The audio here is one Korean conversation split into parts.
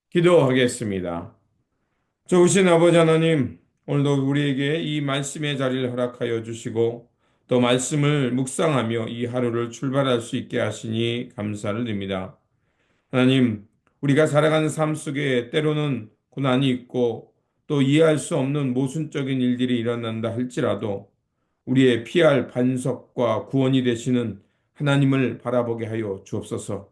기도하겠습니다. 좋으신 아버지 하나님, 오늘도 우리에게 이 말씀의 자리를 허락하여 주시고 또 말씀을 묵상하며 이 하루를 출발할 수 있게 하시니 감사를 드립니다. 하나님, 우리가 살아가는 삶 속에 때로는 고난이 있고 또 이해할 수 없는 모순적인 일들이 일어난다 할지라도 우리의 피할 반석과 구원이 되시는 하나님을 바라보게 하여 주옵소서.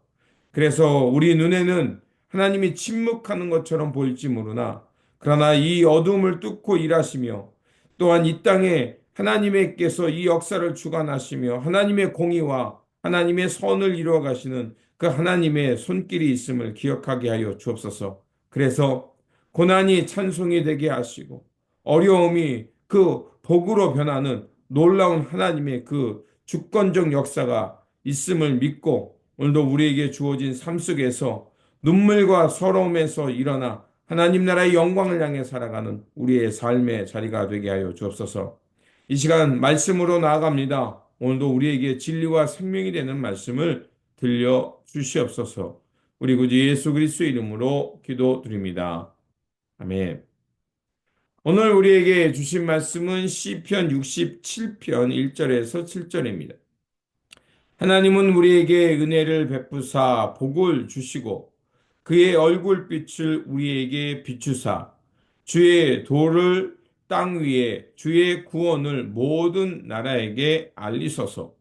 그래서 우리 눈에는 하나님이 침묵하는 것처럼 보일지 모르나, 그러나 이 어둠을 뚫고 일하시며, 또한 이 땅에 하나님께서 이 역사를 주관하시며, 하나님의 공의와 하나님의 선을 이루어 가시는 그 하나님의 손길이 있음을 기억하게 하여 주옵소서. 그래서 고난이 찬송이 되게 하시고, 어려움이 그 복으로 변하는 놀라운 하나님의 그 주권적 역사가 있음을 믿고 오늘도 우리에게 주어진 삶 속에서 눈물과 서러움에서 일어나 하나님 나라의 영광을 향해 살아가는 우리의 삶의 자리가 되게 하여 주옵소서. 이 시간 말씀으로 나아갑니다. 오늘도 우리에게 진리와 생명이 되는 말씀을 들려 주시옵소서. 우리 구주 예수 그리스도의 이름으로 기도드립니다. 아멘. 오늘 우리에게 주신 말씀은 시편 67편 1절에서 7절입니다. 하나님은 우리에게 은혜를 베푸사 복을 주시고 그의 얼굴빛을 우리에게 비추사 주의 도를 땅 위에 주의 구원을 모든 나라에게 알리소서.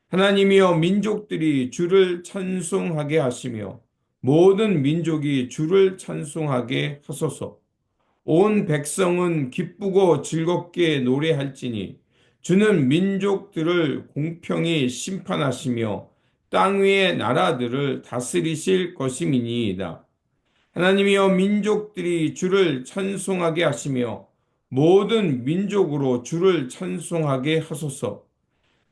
하나님이여 민족들이 주를 찬송하게 하시며 모든 민족이 주를 찬송하게 하소서. 온 백성은 기쁘고 즐겁게 노래할지니 주는 민족들을 공평히 심판하시며 땅 위의 나라들을 다스리실 것임이니이다. 하나님이여 민족들이 주를 찬송하게 하시며 모든 민족으로 주를 찬송하게 하소서.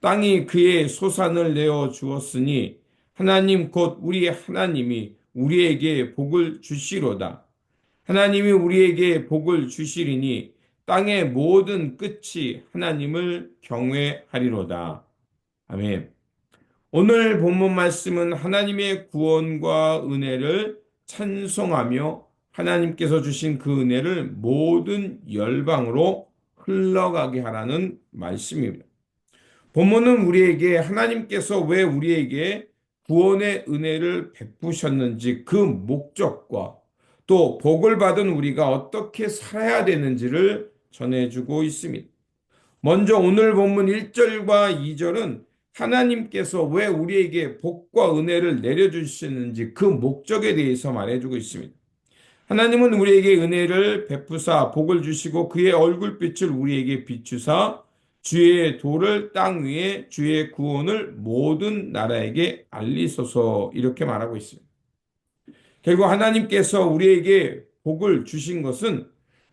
땅이 그의 소산을 내어 주었으니 하나님 곧 우리 하나님이 우리에게 복을 주시로다. 하나님이 우리에게 복을 주시리니 땅의 모든 끝이 하나님을 경외하리로다. 아멘. 오늘 본문 말씀은 하나님의 구원과 은혜를 찬송하며 하나님께서 주신 그 은혜를 모든 열방으로 흘러가게 하라는 말씀입니다. 본문은 우리에게 하나님께서 왜 우리에게 구원의 은혜를 베푸셨는지 그 목적과 또 복을 받은 우리가 어떻게 살아야 되는지를 전해주고 있습니다. 먼저 오늘 본문 1절과 2절은 하나님께서 왜 우리에게 복과 은혜를 내려주시는지 그 목적에 대해서 말해주고 있습니다. 하나님은 우리에게 은혜를 베푸사 복을 주시고 그의 얼굴빛을 우리에게 비추사 주의 도를 땅 위에 주의 구원을 모든 나라에게 알리소서 이렇게 말하고 있습니다. 결국 하나님께서 우리에게 복을 주신 것은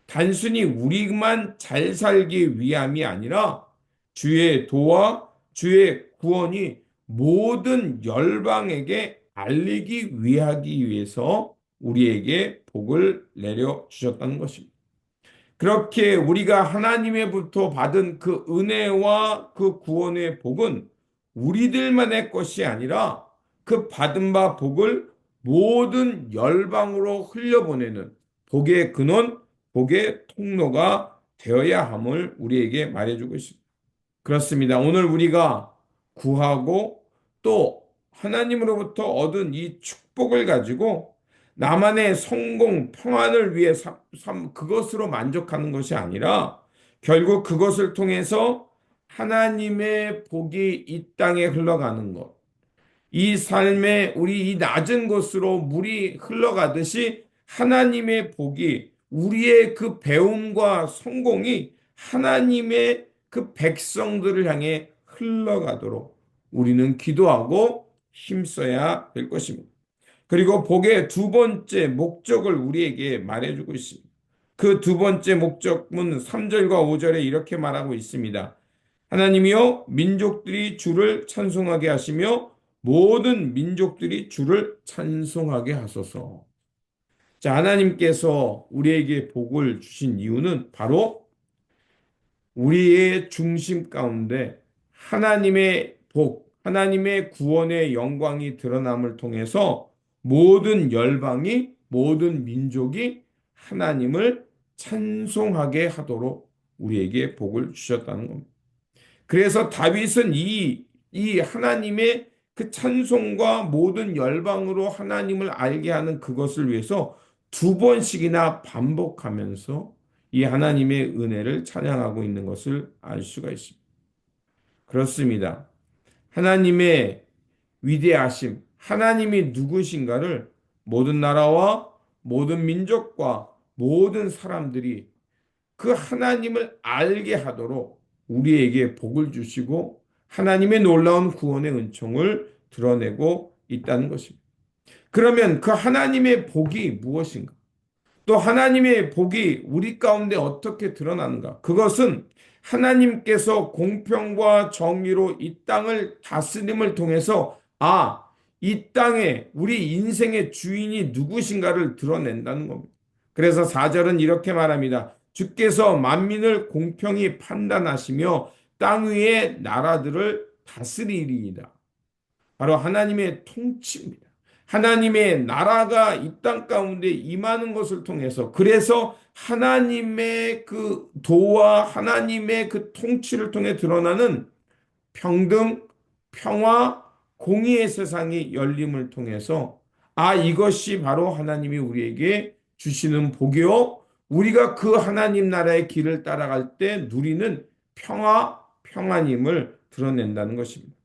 단순히 우리만 잘 살기 위함이 아니라 주의 도와 주의 구원이 모든 열방에게 알리기 위하기 위해서 우리에게 복을 내려 주셨다는 것입니다. 그렇게 우리가 하나님의부터 받은 그 은혜와 그 구원의 복은 우리들만의 것이 아니라 그 받은 바 복을 모든 열방으로 흘려보내는 복의 근원, 복의 통로가 되어야 함을 우리에게 말해주고 있습니다. 그렇습니다. 오늘 우리가 구하고 또 하나님으로부터 얻은 이 축복을 가지고 나만의 성공, 평안을 위해 그것으로 만족하는 것이 아니라 결국 그것을 통해서 하나님의 복이 이 땅에 흘러가는 것. 이 삶에 우리 이 낮은 곳으로 물이 흘러가듯이 하나님의 복이 우리의 그 배움과 성공이 하나님의 그 백성들을 향해 흘러가도록 우리는 기도하고 힘써야 될 것입니다. 그리고 복의 두 번째 목적을 우리에게 말해주고 있습니다. 그 두 번째 목적은 3절과 5절에 이렇게 말하고 있습니다. 하나님이여 민족들이 주를 찬송하게 하시며 모든 민족들이 주를 찬송하게 하소서. 자, 하나님께서 우리에게 복을 주신 이유는 바로 우리의 중심 가운데 하나님의 복, 하나님의 구원의 영광이 드러남을 통해서 모든 열방이 모든 민족이 하나님을 찬송하게 하도록 우리에게 복을 주셨다는 겁니다. 그래서 다윗은 이 하나님의 그 찬송과 모든 열방으로 하나님을 알게 하는 그것을 위해서 두 번씩이나 반복하면서 이 하나님의 은혜를 찬양하고 있는 것을 알 수가 있습니다. 그렇습니다. 하나님의 위대하심, 하나님이 누구신가를 모든 나라와 모든 민족과 모든 사람들이 그 하나님을 알게 하도록 우리에게 복을 주시고 하나님의 놀라운 구원의 은총을 드러내고 있다는 것입니다. 그러면 그 하나님의 복이 무엇인가? 또 하나님의 복이 우리 가운데 어떻게 드러나는가? 그것은 하나님께서 공평과 정의로 이 땅을 다스림을 통해서 이 땅에 우리 인생의 주인이 누구신가를 드러낸다는 겁니다. 그래서 4절은 이렇게 말합니다. 주께서 만민을 공평히 판단하시며 땅 위의 나라들을 다스리리이다. 바로 하나님의 통치입니다. 하나님의 나라가 이 땅 가운데 임하는 것을 통해서 그래서 하나님의 그 도와 하나님의 그 통치를 통해 드러나는 평등, 평화, 공의의 세상이 열림을 통해서 이것이 바로 하나님이 우리에게 주시는 복이요. 우리가 그 하나님 나라의 길을 따라갈 때 누리는 평화, 평안임을 드러낸다는 것입니다.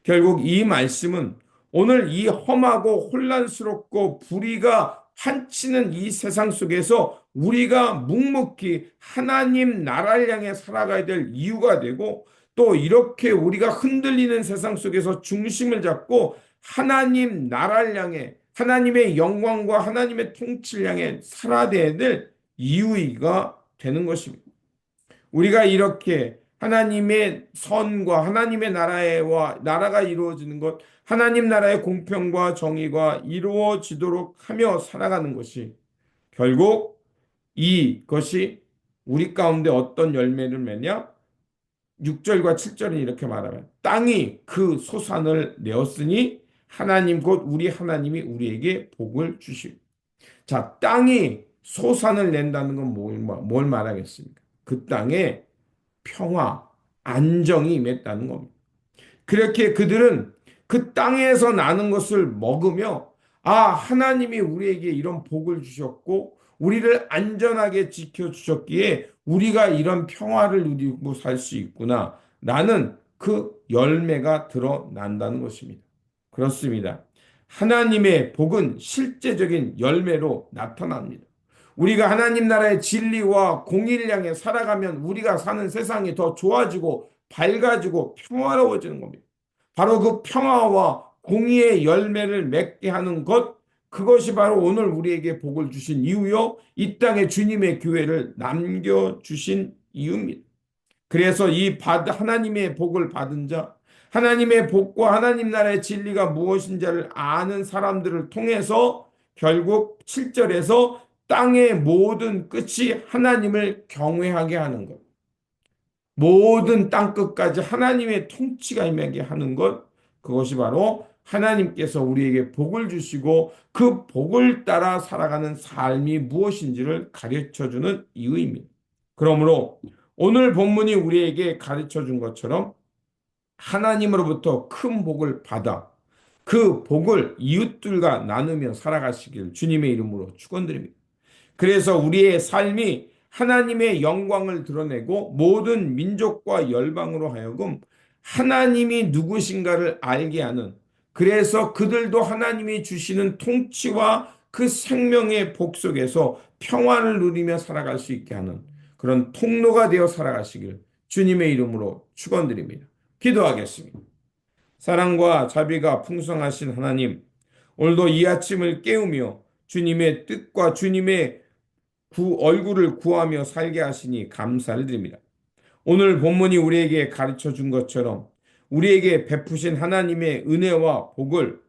결국 이 말씀은 오늘 이 험하고 혼란스럽고 불의가 판치는 이 세상 속에서 우리가 묵묵히 하나님 나라를 향해 살아가야 될 이유가 되고 또 이렇게 우리가 흔들리는 세상 속에서 중심을 잡고 하나님 나라를 향해 하나님의 영광과 하나님의 통치를 향해 살아야 될 이유가 되는 것입니다. 우리가 이렇게 하나님의 선과 하나님의 나라가 이루어지는 것, 하나님 나라의 공평과 정의가 이루어지도록 하며 살아가는 것이 결국 이것이 우리 가운데 어떤 열매를 맺냐? 6절과 7절은 이렇게 말하면 땅이 그 소산을 내었으니 하나님 곧 우리 하나님이 우리에게 복을 주시오. 자, 땅이 소산을 낸다는 건 뭘 말하겠습니까? 그 땅에 평화, 안정이 임했다는 겁니다. 그렇게 그들은 그 땅에서 나는 것을 먹으며 하나님이 우리에게 이런 복을 주셨고 우리를 안전하게 지켜주셨기에 우리가 이런 평화를 누리고 살 수 있구나. 나는 그 열매가 드러난다는 것입니다. 그렇습니다. 하나님의 복은 실제적인 열매로 나타납니다. 우리가 하나님 나라의 진리와 공의를 향해 살아가면 우리가 사는 세상이 더 좋아지고 밝아지고 평화로워지는 겁니다. 바로 그 평화와 공의의 열매를 맺게 하는 것, 그것이 바로 오늘 우리에게 복을 주신 이유요, 이 땅에 주님의 교회를 남겨주신 이유입니다. 그래서 하나님의 복을 받은 자, 하나님의 복과 하나님 나라의 진리가 무엇인지를 아는 사람들을 통해서 결국 7절에서 땅의 모든 끝이 하나님을 경외하게 하는 것. 모든 땅 끝까지 하나님의 통치가 임하게 하는 것. 그것이 바로 하나님께서 우리에게 복을 주시고 그 복을 따라 살아가는 삶이 무엇인지를 가르쳐 주는 이유입니다. 그러므로 오늘 본문이 우리에게 가르쳐 준 것처럼 하나님으로부터 큰 복을 받아 그 복을 이웃들과 나누며 살아가시길 주님의 이름으로 축원드립니다. 그래서 우리의 삶이 하나님의 영광을 드러내고 모든 민족과 열방으로 하여금 하나님이 누구신가를 알게 하는, 그래서 그들도 하나님이 주시는 통치와 그 생명의 복 속에서 평안을 누리며 살아갈 수 있게 하는 그런 통로가 되어 살아가시길 주님의 이름으로 축원드립니다. 기도하겠습니다. 사랑과 자비가 풍성하신 하나님, 오늘도 이 아침을 깨우며 주님의 뜻과 주님의 얼굴을 구하며 살게 하시니 감사를 드립니다. 오늘 본문이 우리에게 가르쳐 준 것처럼 우리에게 베푸신 하나님의 은혜와 복을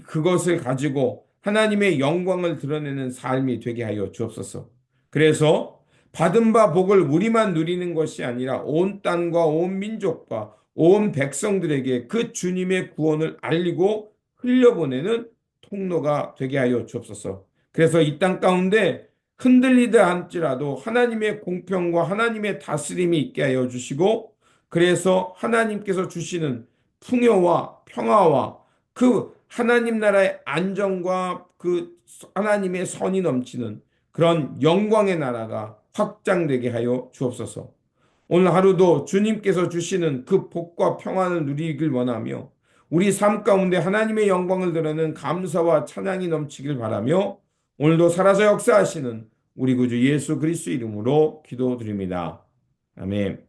그것을 가지고 하나님의 영광을 드러내는 삶이 되게 하여 주옵소서. 그래서 받은 바 복을 우리만 누리는 것이 아니라 온 땅과 온 민족과 온 백성들에게 그 주님의 구원을 알리고 흘려보내는 통로가 되게 하여 주옵소서. 그래서 이 땅 가운데 흔들리다 할지라도 하나님의 공평과 하나님의 다스림이 있게 하여 주시고, 그래서 하나님께서 주시는 풍요와 평화와 그 하나님 나라의 안정과 그 하나님의 선이 넘치는 그런 영광의 나라가 확장되게 하여 주옵소서. 오늘 하루도 주님께서 주시는 그 복과 평안을 누리길 원하며 우리 삶 가운데 하나님의 영광을 드러내는 감사와 찬양이 넘치길 바라며 오늘도 살아서 역사하시는 우리 구주 예수 그리스도 이름으로 기도드립니다. 아멘.